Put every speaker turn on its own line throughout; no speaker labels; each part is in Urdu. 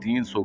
300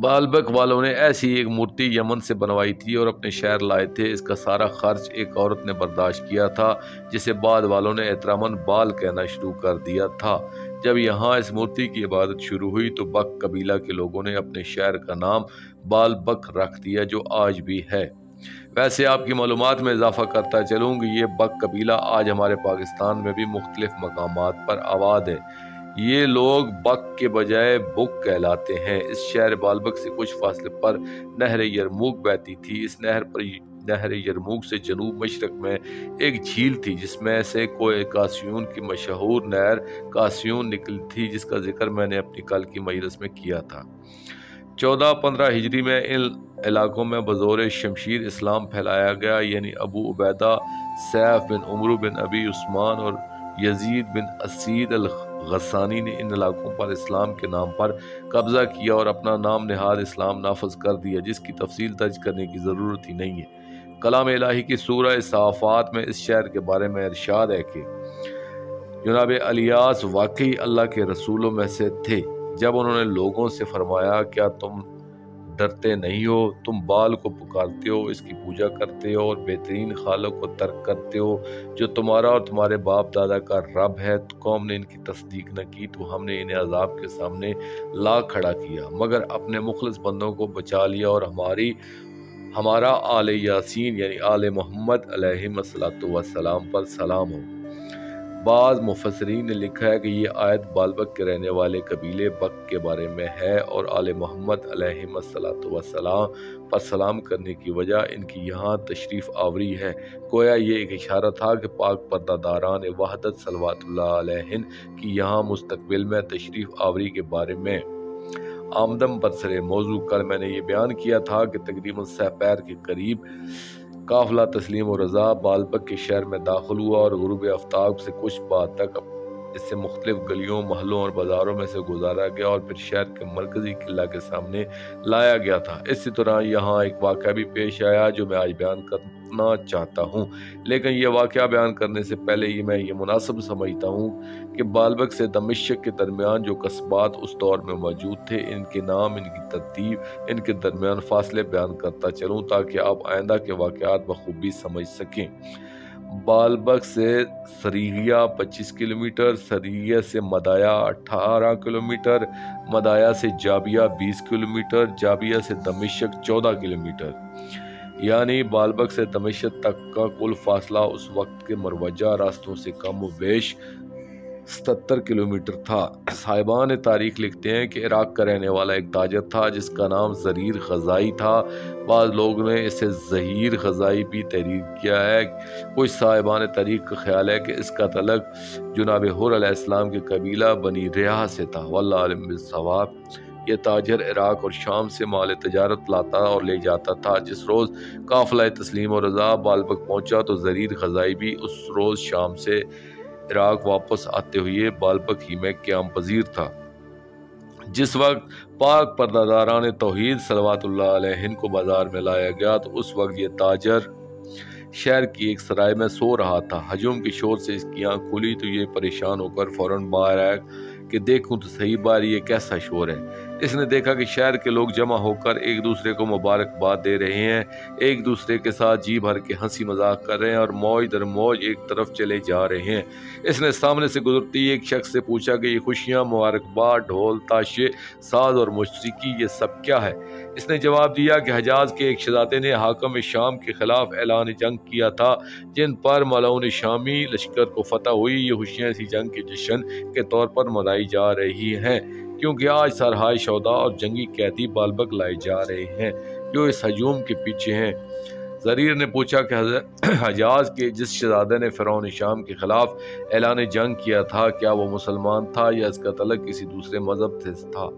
بالبک والوں نے ایسی ایک مورتی یمن سے بنوائی تھی اور اپنے شہر لائے تھے۔ اس کا سارا خرچ ایک عورت نے برداشت کیا تھا جسے بعد والوں نے احتراماً بال کہنا شروع کر دیا تھا۔ جب یہاں اس مورتی کی عبادت شروع ہوئی تو بک قبیلہ کے لوگوں نے اپنے شہر کا نام بالبک رکھ دیا جو آج بھی ہے۔ ویسے آپ کی معلومات میں اضافہ کرتا چلوں کہ یہ بک قبیلہ آج ہمارے پاکستان میں بھی مختلف مقامات پر آباد ہے۔ یہ لوگ بک کے بجائے بک کہلاتے ہیں۔ اس شہر بالبک سے کچھ فاصلے پر نہر یرموک بہتی تھی۔ اس نہر یرموک سے جنوب مشرق میں ایک جھیل تھی جس میں سے کوہ قاسیون کی مشہور نہر قاسیون نکلی تھی جس کا ذکر میں نے اپنی کل کی مجلس میں کیا تھا۔ 1415 ہجری میں ان علاقوں میں بزور شمشیر اسلام پھیلایا گیا، یعنی ابو عبیدہ، سیف بن عمرو بن ابی عثمان اور یزید بن اسید الغسانی نے ان علاقوں پر اسلام کے نام پر قبضہ کیا اور اپنا نام نہاد اسلام نافذ کر دیا، جس کی تفصیل درج کرنے کی ضرورت ہی نہیں ہے۔ کلام الہی کی سورہ صافات میں اس شہر کے بارے میں ارشاد ہے کہ جناب الیاس واقعی اللہ کے رسولوں میں سے تھے۔ جب انہوں نے لوگوں سے فرمایا کیا تم ڈرتے نہیں ہو؟ تم بال کو پکارتے ہو، اس کی پوجا کرتے ہو اور بہترین خالق کو ترک کرتے ہو جو تمہارا اور تمہارے باپ دادا کا رب ہے۔ تو قوم نے ان کی تصدیق نہ کی تو ہم نے انہیں عذاب کے سامنے لا کھڑا کیا، مگر اپنے مخلص بندوں کو بچا لیا اور ہمارا آل یاسین یعنی آل محمد علیہ السلام پر سلام ہو۔ بعض مفسرین نے لکھا ہے کہ یہ آیت بالبک کے رہنے والے قبیلے بک کے بارے میں ہے اور آل محمد علیہ السلام پر سلام کرنے کی وجہ ان کی یہاں تشریف آوری ہے۔ گویا یہ ایک اشارہ تھا کہ پاک پردہ داران وحدت صلوات اللہ علیہن کی یہاں مستقبل میں تشریف آوری کے بارے میں آمدم برسر موضوع۔ کل میں نے یہ بیان کیا تھا کہ تقریباً 100 پیر کے قریب قافلہ تسلیم و رضا بالبک کے شہر میں داخل ہوا اور غروب آفتاب سے کچھ بعد تک اس سے مختلف گلیوں، محلوں اور بازاروں میں سے گزارا گیا اور پھر شہر کے مرکزی قلعہ کے سامنے لایا گیا تھا۔ اسی طرح یہاں ایک واقعہ بھی پیش آیا جو میں آج بیان کرنا چاہتا ہوں، لیکن یہ واقعہ بیان کرنے سے پہلے میں یہ مناسب سمجھتا ہوں کہ بالبک سے دمشق کے درمیان جو قصبات اس دور میں موجود تھے، ان کے نام، ان کی ترتیب، ان کے درمیان فاصلے بیان کرتا چلوں تاکہ آپ آئندہ کے واقعات بخوبی سمجھ سکیں۔ بالبک سے سریغیہ 25 کلومیٹر، سریغیہ سے مدایا 18 کلومیٹر، مدایا سے جابیہ 20 کلومیٹر، جابیہ سے دمشق 14 کلومیٹر، یعنی بالبک سے دمشق تک کا کل فاصلہ اس وقت کے مروجہ راستوں سے کم و بیش 77 کلومیٹر تھا۔ صاحبان تاریخ لکھتے ہیں کہ عراق کا رہنے والا ایک تاجر تھا جس کا نام زریر خزائی تھا۔ بعض لوگوں نے اسے زہیر خزائی بھی تحریر کیا ہے۔ کچھ صاحبان تاریخ کا خیال ہے کہ اس کا تعلق جناب حر علیہ السلام کے قبیلہ بنی ریحہ سے تھا، واللہ عالم بالصواب۔ یہ تاجر عراق اور شام سے مال تجارت لاتا اور لے جاتا تھا۔ جس روز قافلہ تسلیم و رضا بالبک پہنچا تو زریر خزائی بھی اس روز شام سے عراق واپس آتے ہوئے بالبک ہی میں قیام پذیر تھا۔ جس وقت پاک پردہ داران توحید صلوات اللہ علیہن کو بازار میں لایا گیا تو اس وقت یہ تاجر شہر کی ایک سرائے میں سو رہا تھا۔ ہجوم کے شور سے اس کی آنکھ کھلی تو یہ پریشان ہو کر فوراً باہر آیا کہ دیکھوں تو صحیح بار یہ کیسا شور ہے۔ اس نے دیکھا کہ شہر کے لوگ جمع ہو کر ایک دوسرے کو مبارکباد دے رہے ہیں، ایک دوسرے کے ساتھ جی بھر کے ہنسی مذاق کر رہے ہیں اور موج در موج ایک طرف چلے جا رہے ہیں۔ اس نے سامنے سے گزرتی ایک شخص سے پوچھا کہ یہ خوشیاں، مبارکباد، ڈھول، تاشے، ساز اور موسیقی یہ سب کیا ہے؟ اس نے جواب دیا کہ حجاز کے ایک شہزادے نے حاکم شام کے خلاف اعلان جنگ کیا تھا جن پر ملعون شامی لشکر کو فتح ہوئی۔ یہ خوشیاں اسی جنگ کے جشن کے طور پر منائی جا رہی ہیں کیونکہ آج سرہائے شہداء اور جنگی قیدی بالبک لائے جا رہے ہیں جو اس ہجوم کے پیچھے ہیں۔ زریر نے پوچھا کہ حجاز کے جس شہزادے نے فرعون شام کے خلاف اعلان جنگ کیا تھا کیا وہ مسلمان تھا یا اس کا تعلق کسی دوسرے مذہب سے تھا؟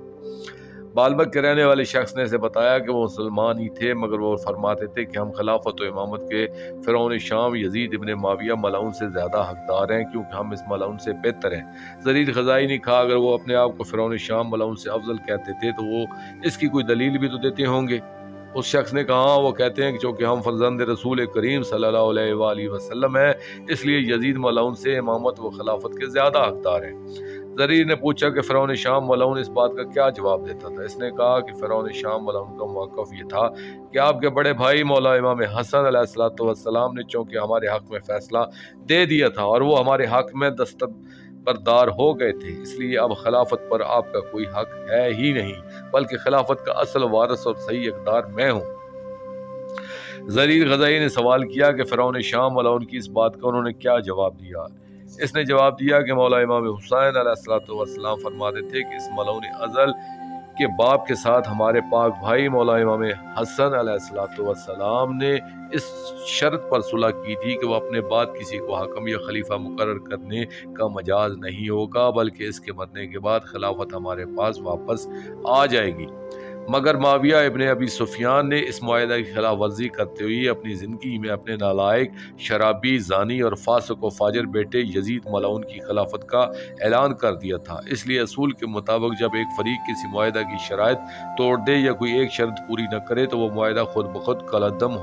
بالبک کے رہنے والے شخص نے اسے بتایا کہ وہ مسلمان ہی تھے، مگر وہ فرماتے تھے کہ ہم خلافت و امامت کے فرعون شام یزید ابن معاویہ ملعون سے زیادہ حقدار ہیں کیونکہ ہم اس ملعون سے بہتر ہیں۔ زریر خزائی نے کہا اگر وہ اپنے آپ کو فرعون شام ملعون سے افضل کہتے تھے تو وہ اس کی کوئی دلیل بھی تو دیتے ہوں گے۔ اس شخص نے کہا وہ کہتے ہیں کہ چونکہ ہم فرزند رسول کریم صلی اللہ علیہ وآلہ وسلم ہیں اس لیے یزید ملعون سے امامت و خلافت کے زیادہ حقدار ہیں۔ زریر نے پوچھا کہ فرعون شام ملعون اس بات کا کیا جواب دیتا تھا؟ اس نے کہا کہ فرعون شام ملعون کا موقف یہ تھا کہ آپ کے بڑے بھائی مولا امام حسن علیہ السلام نے چونکہ ہمارے حق میں فیصلہ دے دیا تھا اور وہ ہمارے حق میں دستبردار ہو گئے تھے، اس لیے اب خلافت پر آپ کا کوئی حق ہے ہی نہیں، بلکہ خلافت کا اصل وارث اور صحیح اقدار میں ہوں۔ زریر غزائی نے سوال کیا کہ فرعون شام ملعون کی اس بات کا انہوں نے کیا جواب دیا؟ اس نے جواب دیا کہ مولا امام حسین علیہ السلام فرماتے تھے کہ اس ملعون ازل کے باپ کے ساتھ ہمارے پاک بھائی مولا امام حسن علیہ السلام نے اس شرط پر صلح کی تھی کہ وہ اپنے بعد کسی کو حاکم یا خلیفہ مقرر کرنے کا مجاز نہیں ہوگا، بلکہ اس کے مرنے کے بعد خلافت ہمارے پاس واپس آ جائے گی۔ مگر معاویہ ابن ابی سفیان نے اس معاہدہ کی خلاف ورزی کرتے ہوئے اپنی زندگی میں اپنے نالائق، شرابی، زانی اور فاسق و فاجر بیٹے یزید ملعون کی خلافت کا اعلان کر دیا تھا۔ اس لیے اصول کے مطابق جب ایک فریق کسی معاہدہ کی شرائط توڑ دے یا کوئی ایک شرط پوری نہ کرے تو وہ معاہدہ خود بخود کالعدم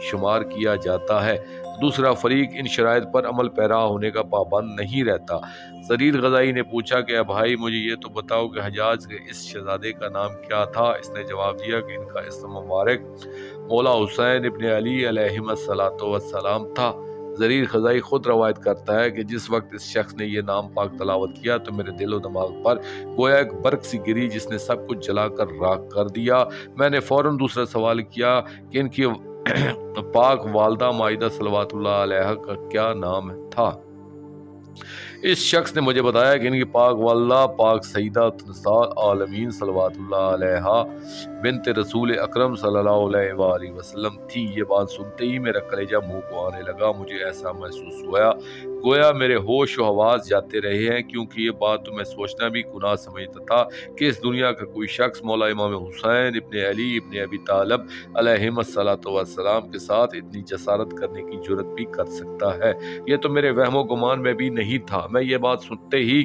شمار کیا جاتا ہے، دوسرا فریق ان شرائط پر عمل پیرا ہونے کا پابند نہیں رہتا۔ زریر غزائی نے پوچھا کہ بھائی مجھے یہ تو بتاؤ کہ حجاز کے اس شہزادے کا نام کیا تھا؟ اس نے جواب دیا کہ ان کا اسم مبارک مولا حسین ابن علی علیہ السلام تھا۔ زریر غزائی خود روایت کرتا ہے کہ جس وقت اس شخص نے یہ نام پاک تلاوت کیا تو میرے دل و دماغ پر گویا ایک برق سی گری جس نے سب کچھ جلا کر راکھ کر دیا۔ میں نے فوراً دوسرا سوال کیا کہ ان کی پاک والدہ مائدہ صلوات اللہ علیہ کا کیا نام تھا؟ اس شخص نے مجھے بتایا کہ ان کی پاک والدہ پاک سیدہ نساء العالمین صلوات اللہ علیہ بنت رسول اکرم صلی اللہ علیہ وآلہ وسلم تھی۔ یہ بات سنتے ہی میرا کلیجہ منہ کو آنے لگا، مجھے ایسا محسوس ہوا گویا میرے ہوش و حواس جاتے رہے ہیں، کیونکہ یہ بات تو میں سوچنا بھی گناہ سمجھتا تھا کہ اس دنیا کا کوئی شخص مولا امام حسین ابن علی ابن ابی طالب علیہم السلام کے ساتھ اتنی جسارت کرنے کی جرت بھی کر سکتا ہے۔ یہ تو میرے وہم و گمان میں بھی نہیں تھا۔ میں یہ بات سنتے ہی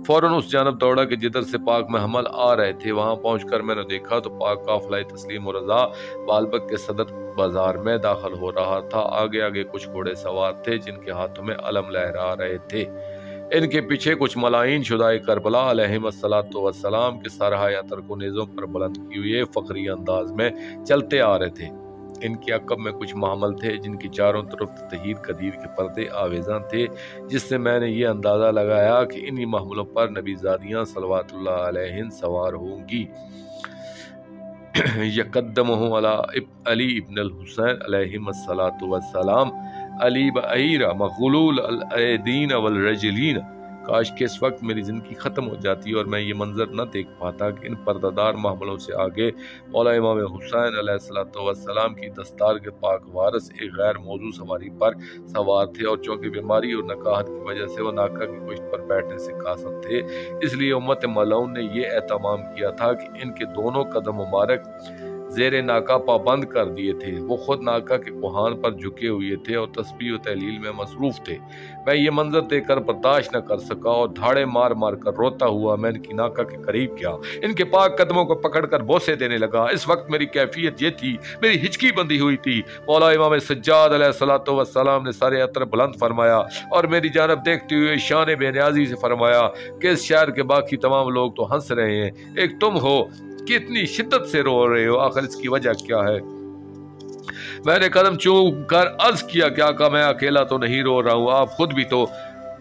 فوراً اس جانب دوڑا کہ جدھر سے پاک محمل آ رہے تھے۔ وہاں پہنچ کر میں نے دیکھا تو پاک قافلہ تسلیم و رضا بالبک کے صدر بازار میں داخل ہو رہا تھا۔ آگے آگے کچھ گھوڑے سوار تھے جن کے ہاتھوں میں علم لہرا رہے تھے، ان کے پیچھے کچھ ملائن شدائے کربلا علیہم السلام کے سرحۂ عطر کو نیزوں پر بلند کیے ہوئے فخری انداز میں چلتے آ رہے تھے۔ ان کے عقب میں کچھ محمل تھے جن کی چاروں طرف تطہیر قدیر کے پردے آویزاں تھے، جس سے میں نے یہ اندازہ لگایا کہ انہی محملوں پر نبی زادیاں صلوات اللہ علیہن سوار ہوں گی۔ یقدمہ علی ابن الحسین علیہم السلام علی بعیر مغلول الایدین والرجلین۔ کاش کہ اس وقت میری زندگی ختم ہو جاتی اور میں یہ منظر نہ دیکھ پاتا کہ ان پردہ محملوں سے آگے مولا امام حسین علیہ السلام کی دستار کے پاک وارث ایک غیر موضوع سواری پر سوار تھے، اور چونکہ بیماری اور نکاہت کی وجہ سے وہ ناکہ کی پشت پر بیٹھنے سے قاصر تھے، اس لیے امت ملعون نے یہ اہتمام کیا تھا کہ ان کے دونوں قدم مبارک زیر ناکہ پابند کر دیے تھے۔ وہ خود ناکہ کے کوہان پر جھکے ہوئے تھے اور تسبیح و تحلیل میں مصروف تھے۔ میں یہ منظر دیکھ کر برداشت نہ کر سکا اور دھاڑے مار مار کر روتا ہوا میں ان کی ناکہ کے قریب گیا، ان کے پاک قدموں کو پکڑ کر بوسے دینے لگا۔ اس وقت میری کیفیت یہ تھی، میری ہچکی بندھی ہوئی تھی۔ مولا امام سجاد علیہ السلام نے سارے عطر بلند فرمایا اور میری جانب دیکھتے ہوئے شان بے نیازی سے فرمایا کہ اس شہر کے باقی تمام لوگ تو ہنس رہے ہیں، ایک تم ہو کہ اتنی شدت سے رو رہے ہو، آخر اس کی وجہ کیا ہے؟ میں نے قدم چوم کر عرض کیا کہ آقا میں اکیلا تو نہیں رو رہا ہوں، آپ خود بھی تو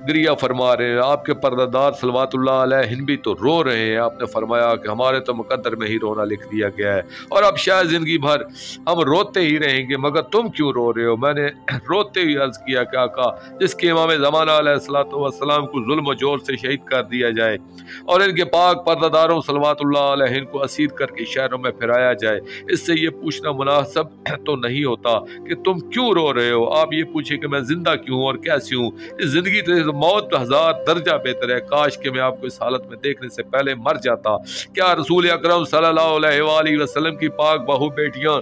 گریہ فرما رہے ہیں، آپ کے پردہ صلوات اللہ علیہ بھی تو رو رہے ہیں۔ آپ نے فرمایا کہ ہمارے تو مقدر میں ہی رونا لکھ دیا گیا ہے اور اب شاید زندگی بھر ہم روتے ہی رہیں گے، مگر تم کیوں رو رہے ہو؟ میں نے روتے ہوئے عرض کیا کہ آقا جس کے امام زمانہ علیہ السلام کو ظلم و جور سے شہید کر دیا جائے اور ان کے پاک پردہ صلوات اللہ علیہ کو اسیر کر کے شہروں میں پھرایا جائے، اس سے یہ پوچھنا مناسب تو نہیں ہوتا کہ تم کیوں رو رہے ہو؟ آپ یہ پوچھیں کہ میں زندہ کیوں ہوں اور کیسی ہوں؟ اس زندگی تو موت ہزار درجہ بہتر ہے، کاش کہ میں آپ کو اس حالت میں دیکھنے سے پہلے مر جاتا۔ کیا رسول اکرم صلی اللہ علیہ وآلہ وسلم کی پاک بہو بیٹیاں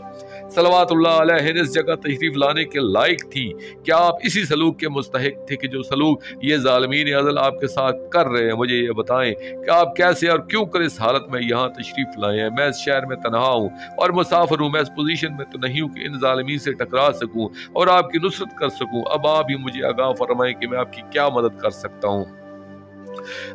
صلوات اللہ علیہ اس جگہ تشریف لانے کے لائق تھی؟ کیا آپ اسی سلوک کے مستحق تھے کہ جو سلوک یہ ظالمین ازل آپ کے ساتھ کر رہے ہیں؟ مجھے یہ بتائیں کہ آپ کیسے اور کیوں کر اس حالت میں یہاں تشریف لائے ہیں؟ میں اس شہر میں تنہا ہوں اور مسافر ہوں، میں اس پوزیشن میں تو نہیں ہوں کہ ان ظالمین سے ٹکرا سکوں اور آپ کی نصرت کر سکوں۔ اب آپ ہی مجھے آگاہ فرمائیں کہ میں آپ کی کیا مدد کر سکتا ہوں۔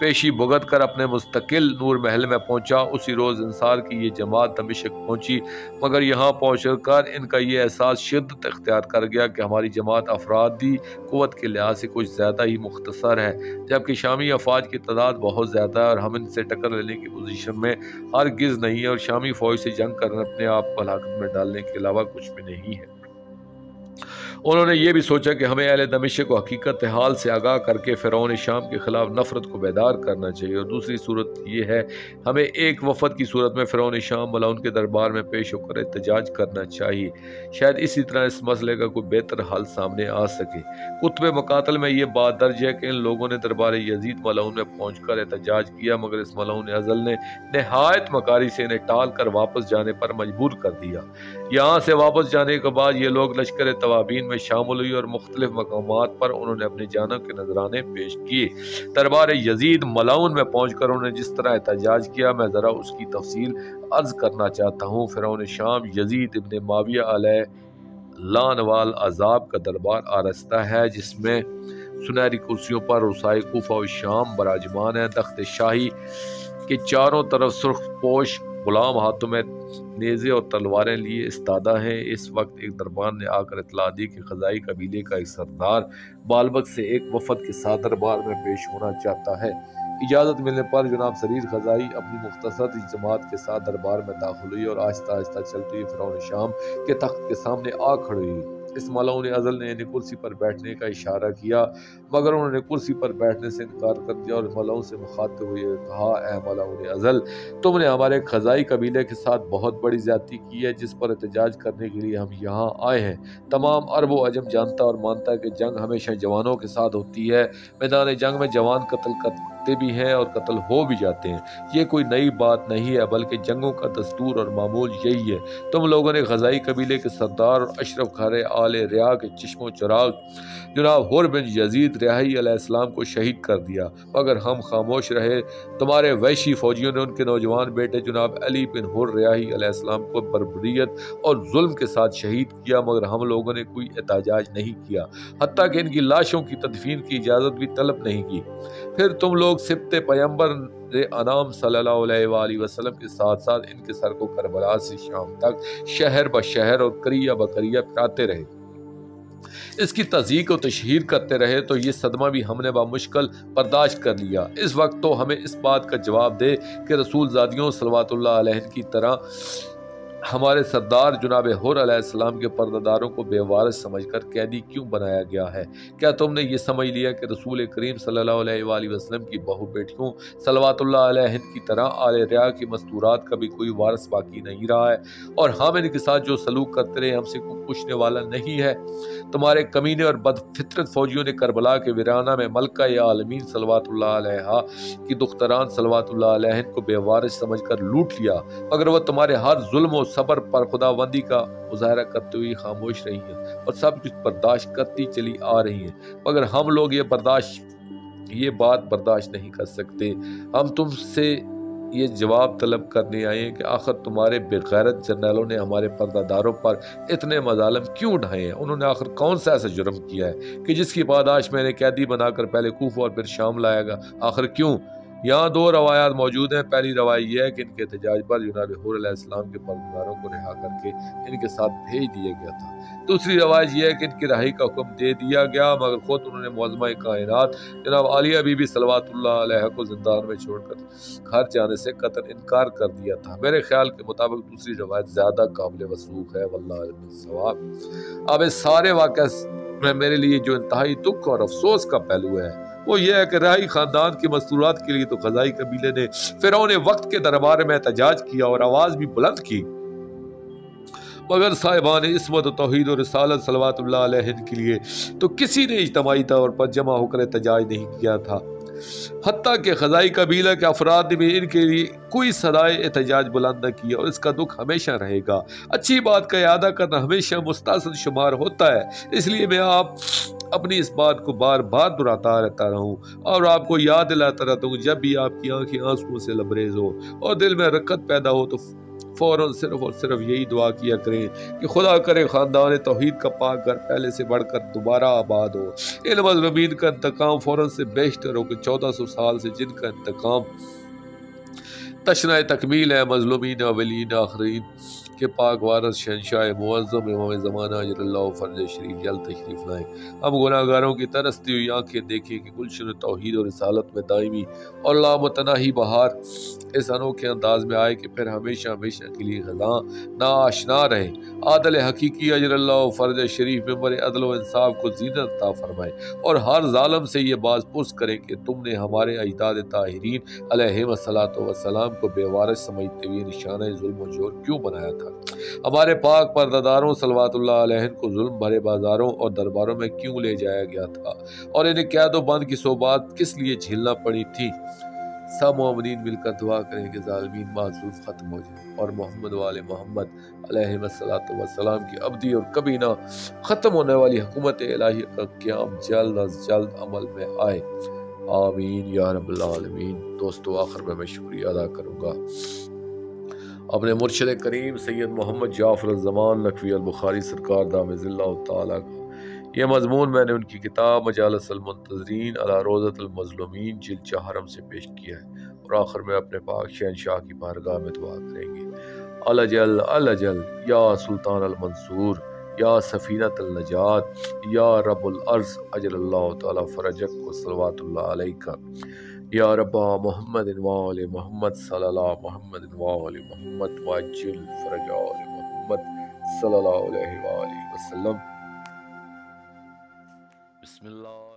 پیشی بھگت کر اپنے مستقل نور محل میں پہنچا۔ اسی روز انصار کی یہ جماعت دمشق پہنچی، مگر یہاں پہنچ کر ان کا یہ احساس شدت اختیار کر گیا کہ ہماری جماعت افرادی قوت کے لحاظ سے کچھ زیادہ ہی مختصر ہے، جبکہ شامی افواج کی تعداد بہت زیادہ ہے اور ہم ان سے ٹکر لینے کی پوزیشن میں ہرگز نہیں ہے، اور شامی فوج سے جنگ کرنا اپنے آپ کو ہلاکت میں ڈالنے کے علاوہ کچھ بھی نہیں ہے۔ انہوں نے یہ بھی سوچا کہ ہمیں اہل دمشق کو حقیقت حال سے آگاہ کر کے فرعون شام کے خلاف نفرت کو بیدار کرنا چاہیے، اور دوسری صورت یہ ہے ہمیں ایک وفد کی صورت میں فرعون شام ملعون کے دربار میں پیش ہو کر احتجاج کرنا چاہیے، شاید اسی طرح اس مسئلے کا کوئی بہتر حل سامنے آ سکے۔ کتب مقاتل میں یہ بات درج ہے کہ ان لوگوں نے دربار یزید ملعون میں پہنچ کر احتجاج کیا، مگر اس ملعون ازل نے نہایت مکاری سے انہیں ٹال کر واپس جانے پر مجبور کر دیا۔ یہاں سے واپس جانے کے بعد یہ لوگ لشکر توابین میں شامل ہوئی اور مختلف مقامات پر انہوں نے اپنی جانوں کے نذرانے پیش کیے۔ دربار یزید ملعون میں پہنچ کر انہوں نے جس طرح احتجاج کیا میں ذرا اس کی تفصیل عرض کرنا چاہتا ہوں۔ فرعون شام یزید ابن معاویہ علیہ لعن وال عذاب کا دربار آراستہ ہے، جس میں سنہری کرسیوں پر رؤسائے کوفہ و شام براجمان ہیں۔ تخت شاہی کے چاروں طرف سرخ پوش غلام ہاتھوں میں نیزے اور تلواریں لیے استادہ ہیں۔ اس وقت ایک دربان نے آ کر اطلاع دی کہ خزائی قبیلے کا ایک سردار بالبک سے ایک وفد کے ساتھ دربار میں پیش ہونا چاہتا ہے۔ اجازت ملنے پر جناب سریر خزائی اپنی مختصر جماعت کے ساتھ دربار میں داخل ہوئی اور آہستہ آہستہ چلتی ہوئی فرعون شام کے تخت کے سامنے آ کھڑی ہوئی۔ اس ملعون ازل نے انہیں کرسی پر بیٹھنے کا اشارہ کیا، مگر انہوں نے کرسی پر بیٹھنے سے انکار کر دیا اور ملعون سے مخاطب ہوئے کہا، اے ملعون ازل، تم نے ہمارے خزائی قبیلے کے ساتھ بہت بڑی زیادتی کی ہے، جس پر احتجاج کرنے کے لیے ہم یہاں آئے ہیں۔ تمام عرب و عجم جانتا اور مانتا ہے کہ جنگ ہمیشہ جوانوں کے ساتھ ہوتی ہے۔ میدان جنگ میں جوان قتل کرتے بھی ہیں اور قتل ہو بھی جاتے ہیں، یہ کوئی نئی بات نہیں ہے، بلکہ جنگوں کا دستور اور معمول یہی ہے۔ تم لوگوں نے خزائی قبیلے کے سردار اور اشرف خر آل ریا کے چشم و چراغ جناب حر بن یزید ریاحی علیہ السلام کو شہید کر دیا، مگر ہم خاموش رہے۔ تمہارے وحشی فوجیوں نے ان کے نوجوان بیٹے جناب علی بن حر ریاحی علیہ السلام کو بربریت اور ظلم کے ساتھ شہید کیا، مگر ہم لوگوں نے کوئی احتجاج نہیں کیا، حتیٰ کہ ان کی لاشوں کی تدفین کی اجازت بھی طلب نہیں کی۔ پھر تم لوگ سبط پیمبر انعام صلی اللہ علیہ وآلہ وسلم کے ساتھ ساتھ ان کے سر کو کربلا سے شام تک شہر بشہر اور قریہ بقریہ پھراتے رہے، اس کی تصدیق و تشہیر کرتے رہے، تو یہ صدمہ بھی ہم نے بمشکل برداشت کر لیا۔ اس وقت تو ہمیں اس بات کا جواب دے کہ رسول زادیوں صلوات اللہ علیہ کی طرح ہمارے سردار جناب حر علیہ السلام کے پردہ کو بے وارث سمجھ کر قیدی کیوں بنایا گیا ہے؟ کیا تم نے یہ سمجھ لیا کہ رسول کریم صلی اللہ علیہ وآلہ وسلم کی بہو بیٹیوں صلوات اللہ علیہ کی طرح آل ریا کی مستورات کا بھی کوئی وارث باقی نہیں رہا ہے، اور ہم ان کے ساتھ جو سلوک کرتے رہے ہم سے کوئی پوچھنے والا نہیں ہے؟ تمہارے کمینے اور بد فطرت فوجیوں نے کربلا کے ویرانہ میں ملکہ عالمین صلوات اللہ علیہ کی دختران صلوات اللہ علیہ کو بے وارث سمجھ کر لوٹ لیا، مگر وہ تمہارے ہر ظلم و صبر پر خداوندی کا مظاہرہ کرتے ہوئے خاموش رہی ہیں اور سب کچھ برداشت کرتی چلی آ رہی ہیں، مگر ہم لوگ یہ بات برداشت نہیں کر سکتے۔ ہم تم سے یہ جواب طلب کرنے آئے ہیں کہ آخر تمہارے بے غیرت جرنیلوں نے ہمارے پردہ داروں پر اتنے مظالم کیوں اٹھائے ہیں؟ انہوں نے آخر کون سا ایسا جرم کیا ہے کہ جس کی پاداش میں نے قیدی بنا کر پہلے کوفہ اور پھر شام لائے گا؟ آخر کیوں؟ یہاں دو روایات موجود ہیں۔ پہلی روایت یہ ہے کہ ان کے احتجاج پر جناب حر علیہ السلام کے پردہ کو رہا کر کے ان کے ساتھ بھیج دیا گیا تھا۔ دوسری روایت یہ ہے کہ ان کی رہائی کا حکم دے دیا گیا، مگر خود انہوں نے معظمہ کائنات جناب عالیہ بی بی صلوات اللہ علیہ کو زندان میں چھوڑ کر گھر جانے سے قطعاً انکار کر دیا تھا۔ میرے خیال کے مطابق دوسری روایت زیادہ قابل وثوق ہے، واللہ الصواب۔ اب اس سارے واقعہ میں میرے لیے جو انتہائی دکھ اور افسوس کا پہلو ہے وہ یہ ہے کہ رہائی خاندان کی مستورات کے لیے تو خزائی قبیلے نے فرعون وقت کے دربار میں احتجاج کیا اور آواز بھی بلند کی، مگر صاحبان عصمت و توحید و رسالت صلوات اللہ علیہ کے لیے تو کسی نے اجتماعی طور پر جمع ہو کر احتجاج نہیں کیا تھا، حتیٰ کہ خزائی قبیلہ کے افراد نے بھی ان کے لیے کوئی صدائے احتجاج بلند نہ کیا، اور اس کا دکھ ہمیشہ رہے گا۔ اچھی بات کا اعادہ کرنا ہمیشہ مستحسن شمار ہوتا ہے، اس لیے میں اپنی اس بات کو بار بار دہراتا رہتا رہوں اور آپ کو یاد دلاتا رہتا ہوں، جب بھی آپ کی آنکھیں آنسوؤں سے لبریز ہو اور دل میں رقت پیدا ہو تو فوراً صرف اور صرف یہی دعا کیا کریں کہ خدا کرے خاندان توحید کا پاک گھر پہلے سے بڑھ کر دوبارہ آباد ہو، ان مظلومین کا انتقام فوراً سے بیشتر ہو کہ 1400 سال سے جن کا انتقام تشنہ تکمیل ہے، مظلومین اولین آخرین کے پاک وارث شہنشاہ معظم امام زمانہ اجل اللہ فرج شریف جلد تشریف لائیں۔ ہم گناہ گاروں کی ترستی ہوئی آنکھیں دیکھیں کہ گلشن توحید اور رسالت میں دائمی اور لامتناہی بہار اس انوکھے انداز میں آئے کہ پھر ہمیشہ ہمیشہ کے لیے خزاں ناآشنا رہے۔ عادل حقیقی اجل اللہ فرج شریف ممبر عدل و انصاف کو زینت عطا فرمائے اور ہر ظالم سے یہ باز پرس کریں کہ تم نے ہمارے اجداد طاہرین علیہم الصلاۃ والسلام کو بے وارث سمجھتے ہوئے نشانہ ظلم و جور کیوں بنایا تھا؟ ہمارے پاک پرداداروں صلوات اللہ علیہ کو ظلم بھرے بازاروں اور درباروں میں کیوں لے جایا گیا تھا اور انہیں قید و بند کی صحبات کس لیے جھیلنا پڑی تھی؟ سب مومنین مل کر دعا کریں کہ ظالمین معذور ختم ہو جائیں اور محمد وآل محمد علیہ السلام کی ابدی اور کبھی نہ ختم ہونے والی حکومت الہی کا قیام جلد از جلد عمل میں آئے، آمین یا رب العالمین۔ دوستو آخر میں شکریہ ادا کروں گا اپنے مرشد کریم سید محمد جعفر الزمان نقوی البخاری سرکار دامِ اللہ تعالیٰ کا۔ یہ مضمون میں نے ان کی کتاب مجالس المنتظرین علی روضۃ المظلومین جلد 4 سے پیش کیا ہے، اور آخر میں اپنے پاک شہنشاہ کی بارگاہ میں دعا کریں گے۔ الجل الجل یا سلطان المنصور یا سفینۃ النجات یا رب العرض اجل اللہ تعالی فرجک و صلوات اللہ علیکہ یا رب محمد وآل محمد صلی اللہ محمد وآل محمد وعجل فرج آل محمد صلی اللہ علیہ وآلہ وسلم۔ بسم اللہ۔